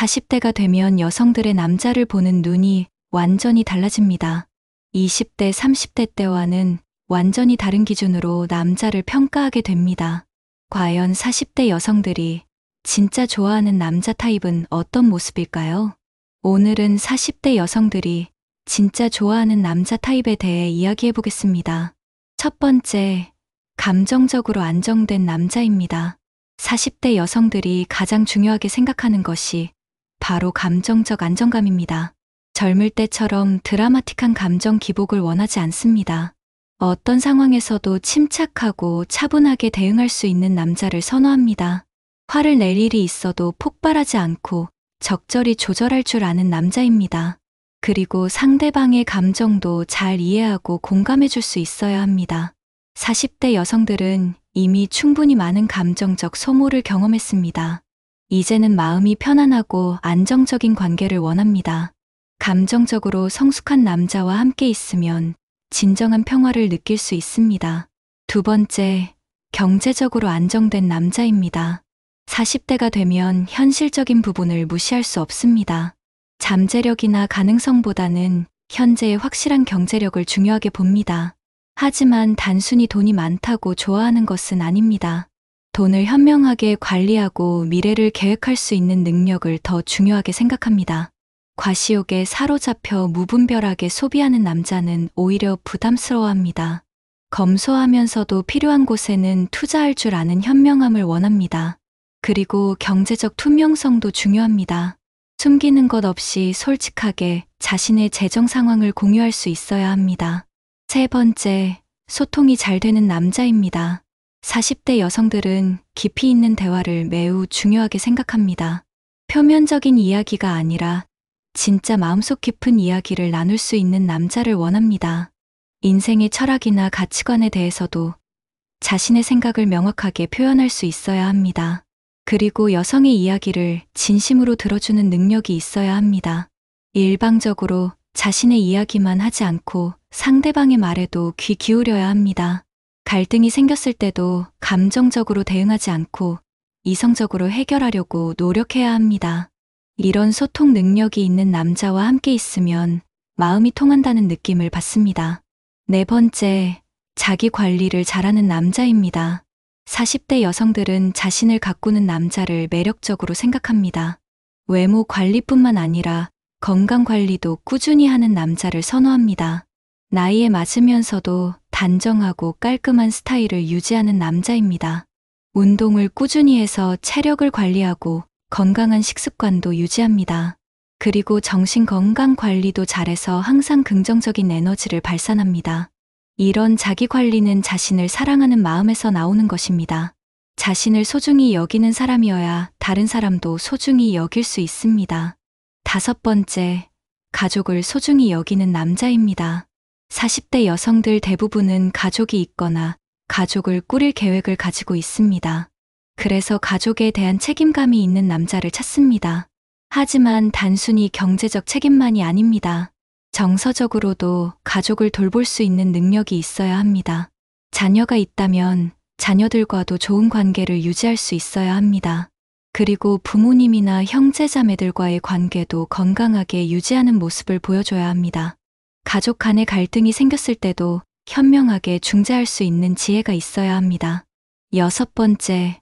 40대가 되면 여성들의 남자를 보는 눈이 완전히 달라집니다. 20대, 30대 때와는 완전히 다른 기준으로 남자를 평가하게 됩니다. 과연 40대 여성들이 진짜 좋아하는 남자 타입은 어떤 모습일까요? 오늘은 40대 여성들이 진짜 좋아하는 남자 타입에 대해 이야기해 보겠습니다. 첫 번째, 감정적으로 안정된 남자입니다. 40대 여성들이 가장 중요하게 생각하는 것이 바로 감정적 안정감입니다. 젊을 때처럼 드라마틱한 감정 기복을 원하지 않습니다. 어떤 상황에서도 침착하고 차분하게 대응할 수 있는 남자를 선호합니다. 화를 낼 일이 있어도 폭발하지 않고 적절히 조절할 줄 아는 남자입니다. 그리고 상대방의 감정도 잘 이해하고 공감해 줄 수 있어야 합니다. 40대 여성들은 이미 충분히 많은 감정적 소모를 경험했습니다. 이제는 마음이 편안하고 안정적인 관계를 원합니다. 감정적으로 성숙한 남자와 함께 있으면 진정한 평화를 느낄 수 있습니다. 두 번째, 경제적으로 안정된 남자입니다. 40대가 되면 현실적인 부분을 무시할 수 없습니다. 잠재력이나 가능성보다는 현재의 확실한 경제력을 중요하게 봅니다. 하지만 단순히 돈이 많다고 좋아하는 것은 아닙니다. 돈을 현명하게 관리하고 미래를 계획할 수 있는 능력을 더 중요하게 생각합니다. 과시욕에 사로잡혀 무분별하게 소비하는 남자는 오히려 부담스러워합니다. 검소하면서도 필요한 곳에는 투자할 줄 아는 현명함을 원합니다. 그리고 경제적 투명성도 중요합니다. 숨기는 것 없이 솔직하게 자신의 재정 상황을 공유할 수 있어야 합니다. 세 번째, 소통이 잘 되는 남자입니다. 40대 여성들은 깊이 있는 대화를 매우 중요하게 생각합니다. 표면적인 이야기가 아니라 진짜 마음속 깊은 이야기를 나눌 수 있는 남자를 원합니다. 인생의 철학이나 가치관에 대해서도 자신의 생각을 명확하게 표현할 수 있어야 합니다. 그리고 여성의 이야기를 진심으로 들어주는 능력이 있어야 합니다. 일방적으로 자신의 이야기만 하지 않고 상대방의 말에도 귀 기울여야 합니다. 갈등이 생겼을 때도 감정적으로 대응하지 않고 이성적으로 해결하려고 노력해야 합니다. 이런 소통 능력이 있는 남자와 함께 있으면 마음이 통한다는 느낌을 받습니다. 네 번째, 자기 관리를 잘하는 남자입니다. 40대 여성들은 자신을 가꾸는 남자를 매력적으로 생각합니다. 외모 관리뿐만 아니라 건강 관리도 꾸준히 하는 남자를 선호합니다. 나이에 맞으면서도 단정하고 깔끔한 스타일을 유지하는 남자입니다. 운동을 꾸준히 해서 체력을 관리하고 건강한 식습관도 유지합니다. 그리고 정신 건강 관리도 잘해서 항상 긍정적인 에너지를 발산합니다. 이런 자기 관리는 자신을 사랑하는 마음에서 나오는 것입니다. 자신을 소중히 여기는 사람이어야 다른 사람도 소중히 여길 수 있습니다. 다섯 번째, 가족을 소중히 여기는 남자입니다. 40대 여성들 대부분은 가족이 있거나 가족을 꾸릴 계획을 가지고 있습니다. 그래서 가족에 대한 책임감이 있는 남자를 찾습니다. 하지만 단순히 경제적 책임만이 아닙니다. 정서적으로도 가족을 돌볼 수 있는 능력이 있어야 합니다. 자녀가 있다면 자녀들과도 좋은 관계를 유지할 수 있어야 합니다. 그리고 부모님이나 형제자매들과의 관계도 건강하게 유지하는 모습을 보여줘야 합니다. 가족 간의 갈등이 생겼을 때도 현명하게 중재할 수 있는 지혜가 있어야 합니다. 여섯 번째,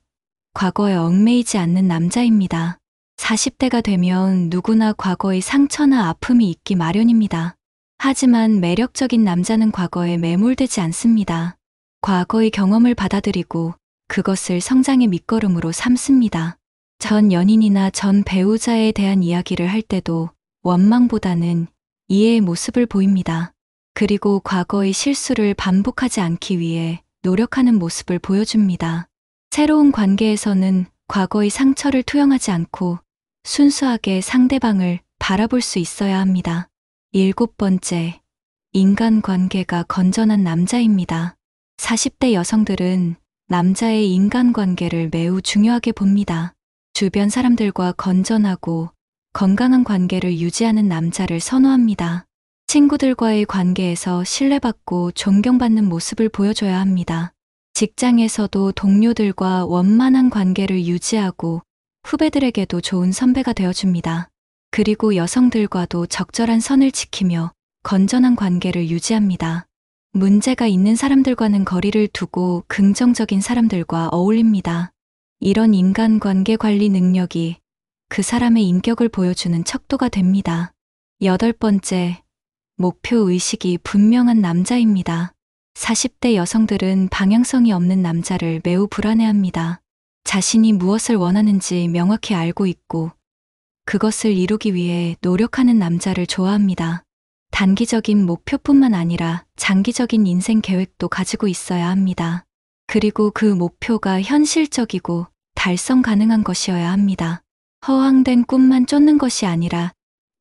과거에 얽매이지 않는 남자입니다. 40대가 되면 누구나 과거의 상처나 아픔이 있기 마련입니다. 하지만 매력적인 남자는 과거에 매몰되지 않습니다. 과거의 경험을 받아들이고 그것을 성장의 밑거름으로 삼습니다. 전 연인이나 전 배우자에 대한 이야기를 할 때도 원망보다는 이해의 모습을 보입니다. 그리고 과거의 실수를 반복하지 않기 위해 노력하는 모습을 보여줍니다. 새로운 관계에서는 과거의 상처를 투영하지 않고 순수하게 상대방을 바라볼 수 있어야 합니다. 일곱 번째, 인간관계가 건전한 남자입니다. 40대 여성들은 남자의 인간관계를 매우 중요하게 봅니다. 주변 사람들과 건전하고 건강한 관계를 유지하는 남자를 선호합니다. 친구들과의 관계에서 신뢰받고 존경받는 모습을 보여줘야 합니다. 직장에서도 동료들과 원만한 관계를 유지하고 후배들에게도 좋은 선배가 되어줍니다. 그리고 여성들과도 적절한 선을 지키며 건전한 관계를 유지합니다. 문제가 있는 사람들과는 거리를 두고 긍정적인 사람들과 어울립니다. 이런 인간관계 관리 능력이 그 사람의 인격을 보여주는 척도가 됩니다. 8번째, 목표 의식이 분명한 남자입니다. 40대 여성들은 방향성이 없는 남자를 매우 불안해합니다. 자신이 무엇을 원하는지 명확히 알고 있고 그것을 이루기 위해 노력하는 남자를 좋아합니다. 단기적인 목표뿐만 아니라 장기적인 인생 계획도 가지고 있어야 합니다. 그리고 그 목표가 현실적이고 달성 가능한 것이어야 합니다. 허황된 꿈만 쫓는 것이 아니라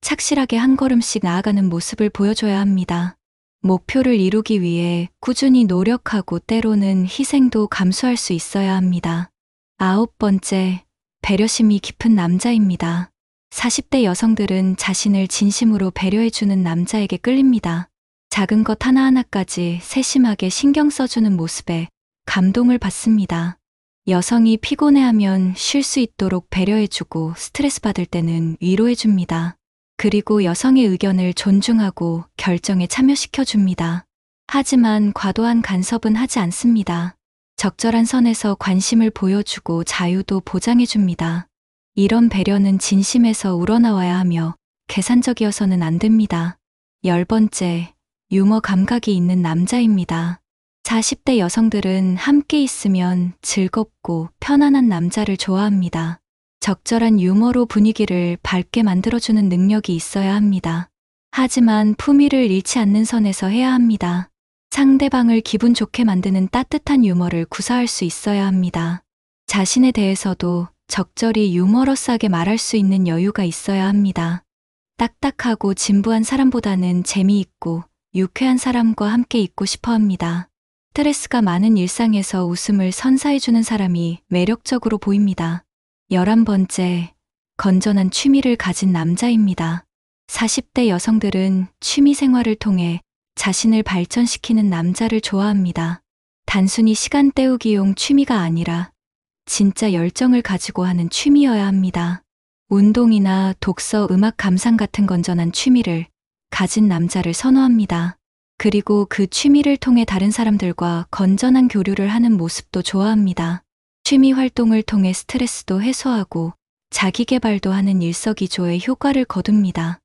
착실하게 한 걸음씩 나아가는 모습을 보여줘야 합니다. 목표를 이루기 위해 꾸준히 노력하고 때로는 희생도 감수할 수 있어야 합니다. 9번째, 배려심이 깊은 남자입니다. 40대 여성들은 자신을 진심으로 배려해주는 남자에게 끌립니다. 작은 것 하나하나까지 세심하게 신경 써주는 모습에 감동을 받습니다. 여성이 피곤해하면 쉴 수 있도록 배려해주고 스트레스 받을 때는 위로해줍니다. 그리고 여성의 의견을 존중하고 결정에 참여시켜줍니다. 하지만 과도한 간섭은 하지 않습니다. 적절한 선에서 관심을 보여주고 자유도 보장해줍니다. 이런 배려는 진심에서 우러나와야 하며 계산적이어서는 안 됩니다. 10번째, 유머 감각이 있는 남자입니다. 40대 여성들은 함께 있으면 즐겁고 편안한 남자를 좋아합니다. 적절한 유머로 분위기를 밝게 만들어주는 능력이 있어야 합니다. 하지만 품위를 잃지 않는 선에서 해야 합니다. 상대방을 기분 좋게 만드는 따뜻한 유머를 구사할 수 있어야 합니다. 자신에 대해서도 적절히 유머러스하게 말할 수 있는 여유가 있어야 합니다. 딱딱하고 진부한 사람보다는 재미있고 유쾌한 사람과 함께 있고 싶어 합니다. 스트레스가 많은 일상에서 웃음을 선사해주는 사람이 매력적으로 보입니다. 11번째, 건전한 취미를 가진 남자입니다. 40대 여성들은 취미 생활을 통해 자신을 발전시키는 남자를 좋아합니다. 단순히 시간 때우기용 취미가 아니라 진짜 열정을 가지고 하는 취미여야 합니다. 운동이나 독서, 음악 감상 같은 건전한 취미를 가진 남자를 선호합니다. 그리고 그 취미를 통해 다른 사람들과 건전한 교류를 하는 모습도 좋아합니다. 취미 활동을 통해 스트레스도 해소하고 자기 개발도 하는 일석이조의 효과를 거둡니다.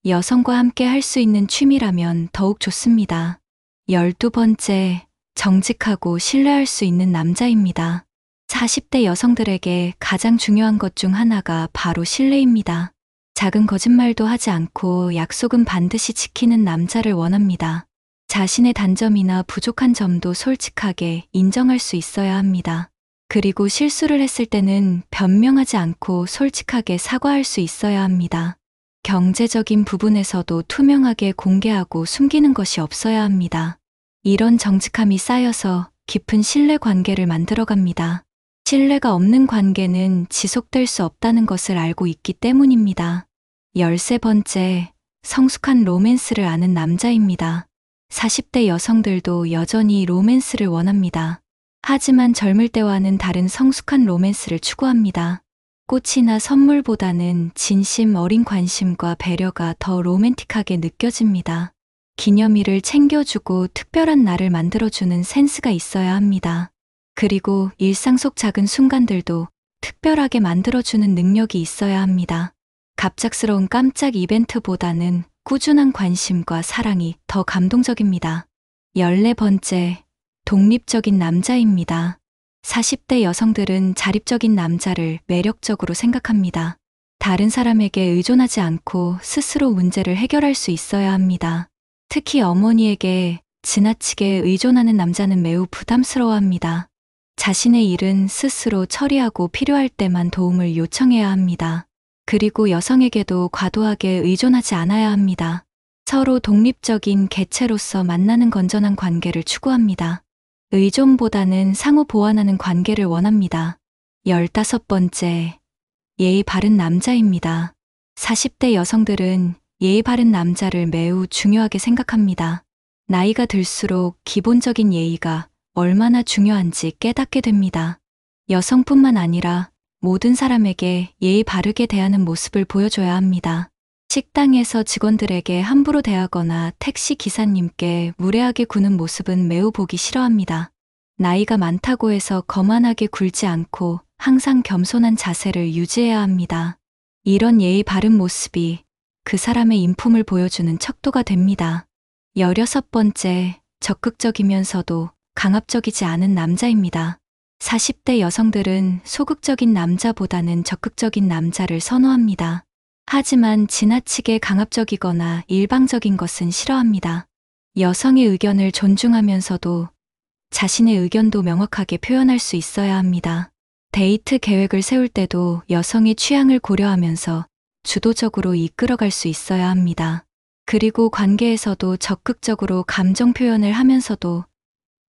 여성과 함께 할 수 있는 취미라면 더욱 좋습니다. 12번째, 정직하고 신뢰할 수 있는 남자입니다. 40대 여성들에게 가장 중요한 것 중 하나가 바로 신뢰입니다. 작은 거짓말도 하지 않고 약속은 반드시 지키는 남자를 원합니다. 자신의 단점이나 부족한 점도 솔직하게 인정할 수 있어야 합니다. 그리고 실수를 했을 때는 변명하지 않고 솔직하게 사과할 수 있어야 합니다. 경제적인 부분에서도 투명하게 공개하고 숨기는 것이 없어야 합니다. 이런 정직함이 쌓여서 깊은 신뢰 관계를 만들어갑니다. 신뢰가 없는 관계는 지속될 수 없다는 것을 알고 있기 때문입니다. 13번째, 성숙한 로맨스를 아는 남자입니다. 40대 여성들도 여전히 로맨스를 원합니다. 하지만 젊을 때와는 다른 성숙한 로맨스를 추구합니다. 꽃이나 선물보다는 진심 어린 관심과 배려가 더 로맨틱하게 느껴집니다. 기념일을 챙겨주고 특별한 날을 만들어주는 센스가 있어야 합니다. 그리고 일상 속 작은 순간들도 특별하게 만들어주는 능력이 있어야 합니다. 갑작스러운 깜짝 이벤트보다는 꾸준한 관심과 사랑이 더 감동적입니다. 14번째, 독립적인 남자입니다. 40대 여성들은 자립적인 남자를 매력적으로 생각합니다. 다른 사람에게 의존하지 않고 스스로 문제를 해결할 수 있어야 합니다. 특히 어머니에게 지나치게 의존하는 남자는 매우 부담스러워합니다. 자신의 일은 스스로 처리하고 필요할 때만 도움을 요청해야 합니다. 그리고 여성에게도 과도하게 의존하지 않아야 합니다. 서로 독립적인 개체로서 만나는 건전한 관계를 추구합니다. 의존보다는 상호 보완하는 관계를 원합니다. 15번째, 예의 바른 남자입니다. 40대 여성들은 예의 바른 남자를 매우 중요하게 생각합니다. 나이가 들수록 기본적인 예의가 얼마나 중요한지 깨닫게 됩니다. 여성뿐만 아니라 모든 사람에게 예의 바르게 대하는 모습을 보여줘야 합니다. 식당에서 직원들에게 함부로 대하거나 택시 기사님께 무례하게 구는 모습은 매우 보기 싫어합니다. 나이가 많다고 해서 거만하게 굴지 않고 항상 겸손한 자세를 유지해야 합니다. 이런 예의 바른 모습이 그 사람의 인품을 보여주는 척도가 됩니다. 16번째, 적극적이면서도 강압적이지 않은 남자입니다. 40대 여성들은 소극적인 남자보다는 적극적인 남자를 선호합니다. 하지만 지나치게 강압적이거나 일방적인 것은 싫어합니다. 여성의 의견을 존중하면서도 자신의 의견도 명확하게 표현할 수 있어야 합니다. 데이트 계획을 세울 때도 여성의 취향을 고려하면서 주도적으로 이끌어갈 수 있어야 합니다. 그리고 관계에서도 적극적으로 감정 표현을 하면서도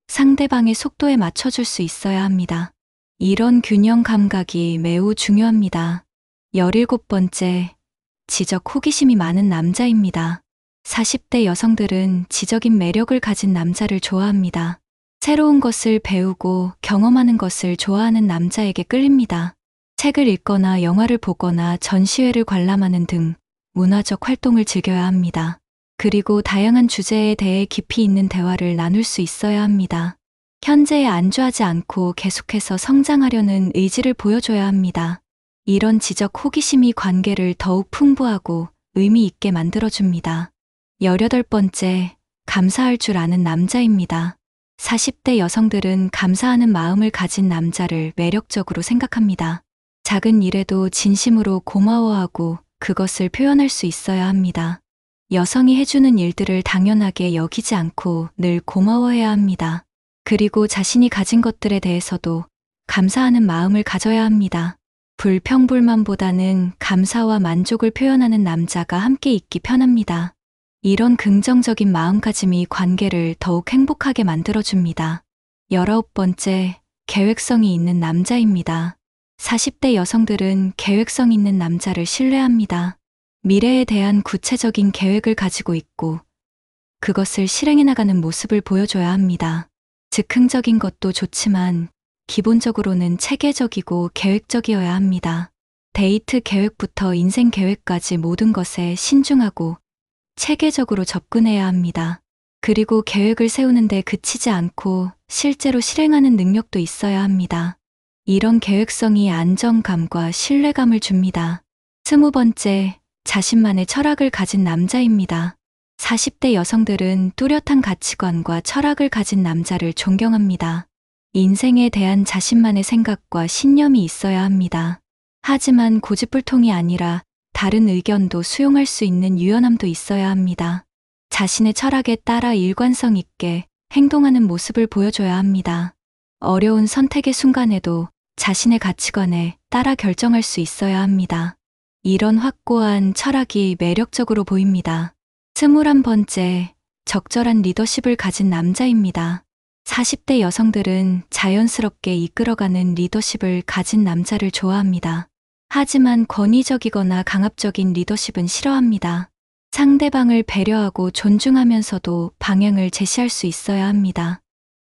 상대방의 속도에 맞춰줄 수 있어야 합니다. 이런 균형 감각이 매우 중요합니다. 17번째, 지적 호기심이 많은 남자입니다. 40대 여성들은 지적인 매력을 가진 남자를 좋아합니다. 새로운 것을 배우고 경험하는 것을 좋아하는 남자에게 끌립니다. 책을 읽거나 영화를 보거나 전시회를 관람하는 등 문화적 활동을 즐겨야 합니다. 그리고 다양한 주제에 대해 깊이 있는 대화를 나눌 수 있어야 합니다. 현재에 안주하지 않고 계속해서 성장하려는 의지를 보여줘야 합니다. 이런 지적 호기심이 관계를 더욱 풍부하고 의미 있게 만들어줍니다. 18번째, 감사할 줄 아는 남자입니다. 40대 여성들은 감사하는 마음을 가진 남자를 매력적으로 생각합니다. 작은 일에도 진심으로 고마워하고 그것을 표현할 수 있어야 합니다. 여성이 해주는 일들을 당연하게 여기지 않고 늘 고마워해야 합니다. 그리고 자신이 가진 것들에 대해서도 감사하는 마음을 가져야 합니다. 불평불만보다는 감사와 만족을 표현하는 남자가 함께 있기 편합니다. 이런 긍정적인 마음가짐이 관계를 더욱 행복하게 만들어줍니다. 19번째, 계획성이 있는 남자입니다. 40대 여성들은 계획성 있는 남자를 신뢰합니다. 미래에 대한 구체적인 계획을 가지고 있고 그것을 실행해 나가는 모습을 보여줘야 합니다. 즉흥적인 것도 좋지만 기본적으로는 체계적이고 계획적이어야 합니다. 데이트 계획부터 인생 계획까지 모든 것에 신중하고 체계적으로 접근해야 합니다. 그리고 계획을 세우는데 그치지 않고 실제로 실행하는 능력도 있어야 합니다. 이런 계획성이 안정감과 신뢰감을 줍니다. 20번째, 자신만의 철학을 가진 남자입니다. 40대 여성들은 뚜렷한 가치관과 철학을 가진 남자를 존경합니다. 인생에 대한 자신만의 생각과 신념이 있어야 합니다. 하지만 고집불통이 아니라 다른 의견도 수용할 수 있는 유연함도 있어야 합니다. 자신의 철학에 따라 일관성 있게 행동하는 모습을 보여줘야 합니다. 어려운 선택의 순간에도 자신의 가치관에 따라 결정할 수 있어야 합니다. 이런 확고한 철학이 매력적으로 보입니다. 21번째, 적절한 리더십을 가진 남자입니다. 40대 여성들은 자연스럽게 이끌어가는 리더십을 가진 남자를 좋아합니다. 하지만 권위적이거나 강압적인 리더십은 싫어합니다. 상대방을 배려하고 존중하면서도 방향을 제시할 수 있어야 합니다.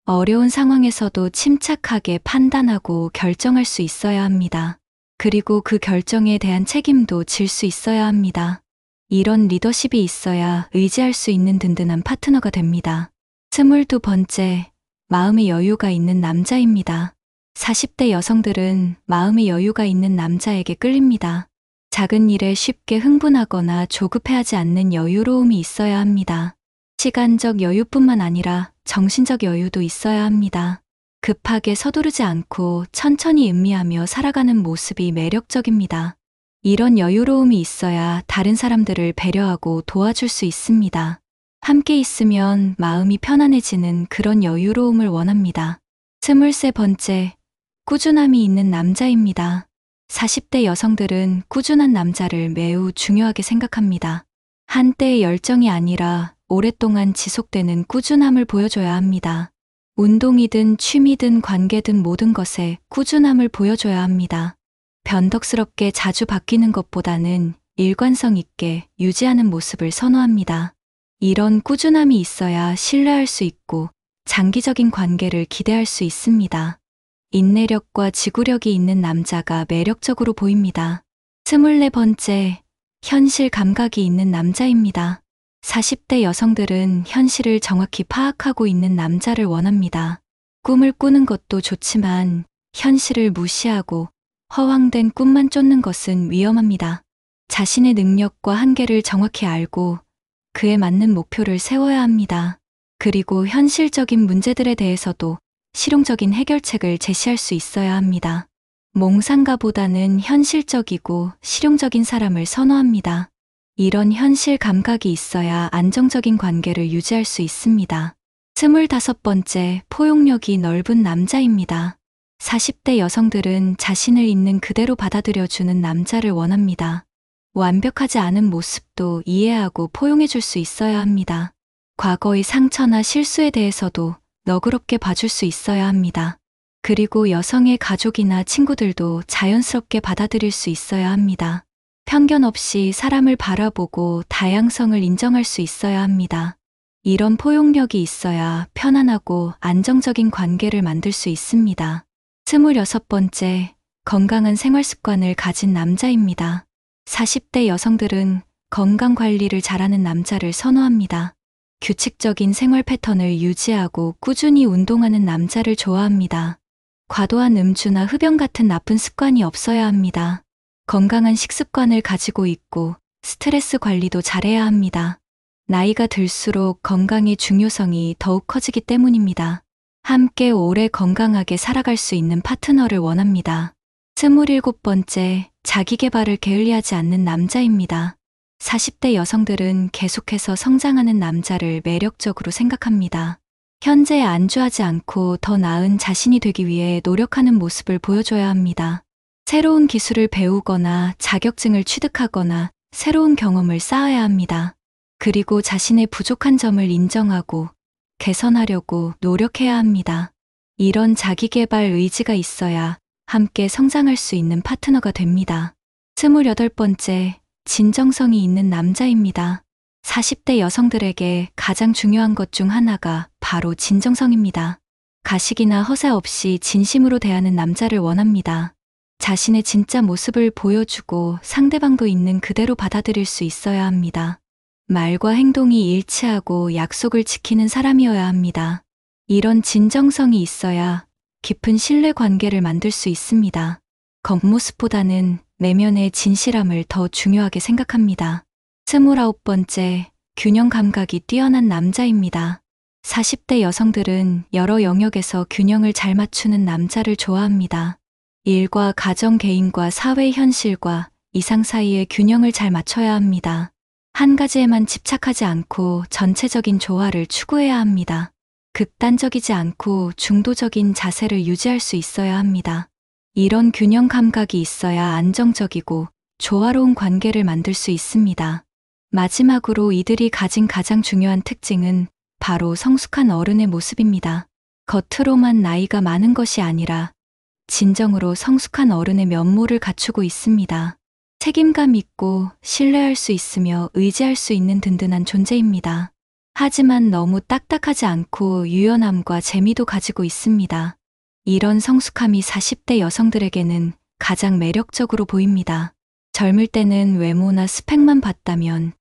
어려운 상황에서도 침착하게 판단하고 결정할 수 있어야 합니다. 그리고 그 결정에 대한 책임도 질 수 있어야 합니다. 이런 리더십이 있어야 의지할 수 있는 든든한 파트너가 됩니다. 22번째, 마음의 여유가 있는 남자입니다. 40대 여성들은 마음의 여유가 있는 남자에게 끌립니다. 작은 일에 쉽게 흥분하거나 조급해하지 않는 여유로움이 있어야 합니다. 시간적 여유뿐만 아니라 정신적 여유도 있어야 합니다. 급하게 서두르지 않고 천천히 음미하며 살아가는 모습이 매력적입니다. 이런 여유로움이 있어야 다른 사람들을 배려하고 도와줄 수 있습니다. 함께 있으면 마음이 편안해지는 그런 여유로움을 원합니다. 23번째, 꾸준함이 있는 남자입니다. 40대 여성들은 꾸준한 남자를 매우 중요하게 생각합니다. 한때의 열정이 아니라 오랫동안 지속되는 꾸준함을 보여줘야 합니다. 운동이든 취미든 관계든 모든 것에 꾸준함을 보여줘야 합니다. 변덕스럽게 자주 바뀌는 것보다는 일관성 있게 유지하는 모습을 선호합니다. 이런 꾸준함이 있어야 신뢰할 수 있고 장기적인 관계를 기대할 수 있습니다. 인내력과 지구력이 있는 남자가 매력적으로 보입니다. 24번째, 현실 감각이 있는 남자입니다. 40대 여성들은 현실을 정확히 파악하고 있는 남자를 원합니다. 꿈을 꾸는 것도 좋지만 현실을 무시하고 허황된 꿈만 쫓는 것은 위험합니다. 자신의 능력과 한계를 정확히 알고 그에 맞는 목표를 세워야 합니다. 그리고 현실적인 문제들에 대해서도 실용적인 해결책을 제시할 수 있어야 합니다. 몽상가보다는 현실적이고 실용적인 사람을 선호합니다. 이런 현실 감각이 있어야 안정적인 관계를 유지할 수 있습니다. 25번째, 포용력이 넓은 남자입니다. 40대 여성들은 자신을 있는 그대로 받아들여주는 남자를 원합니다. 완벽하지 않은 모습도 이해하고 포용해줄 수 있어야 합니다. 과거의 상처나 실수에 대해서도 너그럽게 봐줄 수 있어야 합니다. 그리고 여성의 가족이나 친구들도 자연스럽게 받아들일 수 있어야 합니다. 편견 없이 사람을 바라보고 다양성을 인정할 수 있어야 합니다. 이런 포용력이 있어야 편안하고 안정적인 관계를 만들 수 있습니다. 26번째, 건강한 생활 습관을 가진 남자입니다. 40대 여성들은 건강 관리를 잘하는 남자를 선호합니다. 규칙적인 생활 패턴을 유지하고 꾸준히 운동하는 남자를 좋아합니다. 과도한 음주나 흡연 같은 나쁜 습관이 없어야 합니다. 건강한 식습관을 가지고 있고 스트레스 관리도 잘해야 합니다. 나이가 들수록 건강의 중요성이 더욱 커지기 때문입니다. 함께 오래 건강하게 살아갈 수 있는 파트너를 원합니다. 27번째, 자기 개발을 게을리하지 않는 남자입니다. 40대 여성들은 계속해서 성장하는 남자를 매력적으로 생각합니다. 현재에 안주하지 않고 더 나은 자신이 되기 위해 노력하는 모습을 보여줘야 합니다. 새로운 기술을 배우거나 자격증을 취득하거나 새로운 경험을 쌓아야 합니다. 그리고 자신의 부족한 점을 인정하고 개선하려고 노력해야 합니다. 이런 자기 개발 의지가 있어야 함께 성장할 수 있는 파트너가 됩니다. 28번째, 진정성이 있는 남자입니다. 40대 여성들에게 가장 중요한 것 중 하나가 바로 진정성입니다. 가식이나 허세 없이 진심으로 대하는 남자를 원합니다. 자신의 진짜 모습을 보여주고 상대방도 있는 그대로 받아들일 수 있어야 합니다. 말과 행동이 일치하고 약속을 지키는 사람이어야 합니다. 이런 진정성이 있어야 깊은 신뢰 관계를 만들 수 있습니다. 겉모습보다는 내면의 진실함을 더 중요하게 생각합니다. 29번째, 균형 감각이 뛰어난 남자입니다. 40대 여성들은 여러 영역에서 균형을 잘 맞추는 남자를 좋아합니다. 일과 가정, 개인과 사회 현실과 이상 사이의 균형을 잘 맞춰야 합니다. 한 가지에만 집착하지 않고 전체적인 조화를 추구해야 합니다. 극단적이지 않고 중도적인 자세를 유지할 수 있어야 합니다. 이런 균형 감각이 있어야 안정적이고 조화로운 관계를 만들 수 있습니다. 마지막으로 이들이 가진 가장 중요한 특징은 바로 성숙한 어른의 모습입니다. 겉으로만 나이가 많은 것이 아니라 진정으로 성숙한 어른의 면모를 갖추고 있습니다. 책임감 있고 신뢰할 수 있으며 의지할 수 있는 든든한 존재입니다. 하지만 너무 딱딱하지 않고 유연함과 재미도 가지고 있습니다. 이런 성숙함이 40대 여성들에게는 가장 매력적으로 보입니다. 젊을 때는 외모나 스펙만 봤다면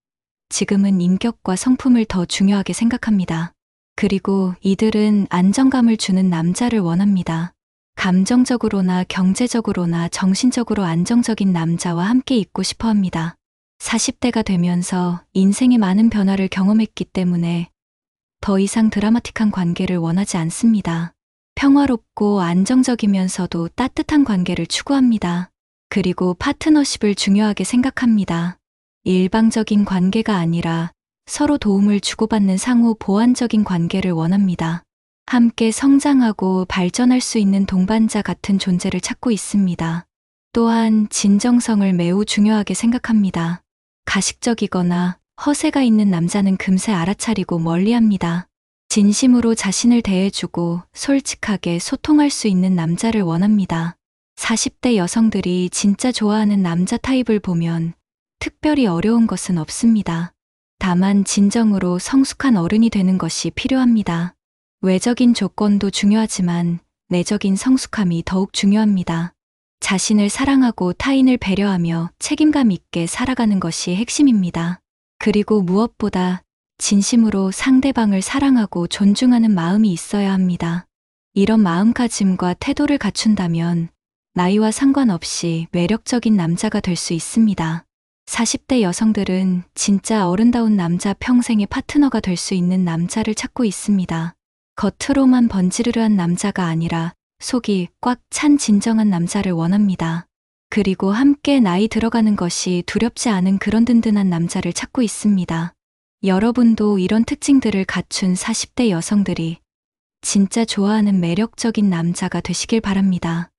지금은 인격과 성품을 더 중요하게 생각합니다. 그리고 이들은 안정감을 주는 남자를 원합니다. 감정적으로나 경제적으로나 정신적으로 안정적인 남자와 함께 있고 싶어 합니다. 40대가 되면서 인생의 많은 변화를 경험했기 때문에 더 이상 드라마틱한 관계를 원하지 않습니다. 평화롭고 안정적이면서도 따뜻한 관계를 추구합니다. 그리고 파트너십을 중요하게 생각합니다. 일방적인 관계가 아니라 서로 도움을 주고받는 상호 보완적인 관계를 원합니다. 함께 성장하고 발전할 수 있는 동반자 같은 존재를 찾고 있습니다. 또한 진정성을 매우 중요하게 생각합니다. 가식적이거나 허세가 있는 남자는 금세 알아차리고 멀리합니다. 진심으로 자신을 대해주고 솔직하게 소통할 수 있는 남자를 원합니다. 40대 여성들이 진짜 좋아하는 남자 타입을 보면 특별히 어려운 것은 없습니다. 다만 진정으로 성숙한 어른이 되는 것이 필요합니다. 외적인 조건도 중요하지만 내적인 성숙함이 더욱 중요합니다. 자신을 사랑하고 타인을 배려하며 책임감 있게 살아가는 것이 핵심입니다. 그리고 무엇보다 진심으로 상대방을 사랑하고 존중하는 마음이 있어야 합니다. 이런 마음가짐과 태도를 갖춘다면 나이와 상관없이 매력적인 남자가 될 수 있습니다. 40대 여성들은 진짜 어른다운 남자, 평생의 파트너가 될 수 있는 남자를 찾고 있습니다. 겉으로만 번지르르한 남자가 아니라 속이 꽉 찬 진정한 남자를 원합니다. 그리고 함께 나이 들어가는 것이 두렵지 않은 그런 든든한 남자를 찾고 있습니다. 여러분도 이런 특징들을 갖춘 40대 여성들이 진짜 좋아하는 매력적인 남자가 되시길 바랍니다.